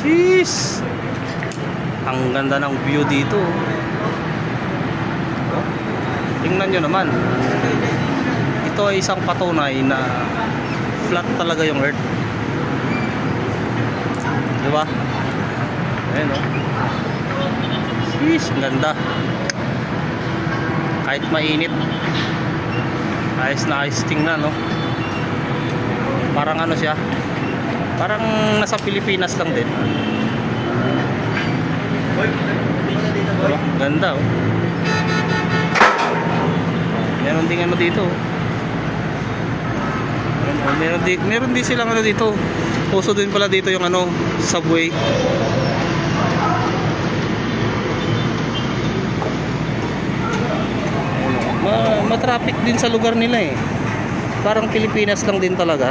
Jeez, ang ganda ng view dito. Oh, tingnan nyo naman. Ito ay isang patunay na flat talaga yung earth. Diba? Ayan o. Jeez, ang ganda. Kahit mainit, ayos na ayos tingnan, no? Parang ano siya, parang nasa Pilipinas lang din. Diba? Ganda, oh. Meron ding ano dito. Meron din silang ano dito. Puso din pala dito yung ano, subway. Matraffic din sa lugar nila eh. Parang Pilipinas lang din talaga.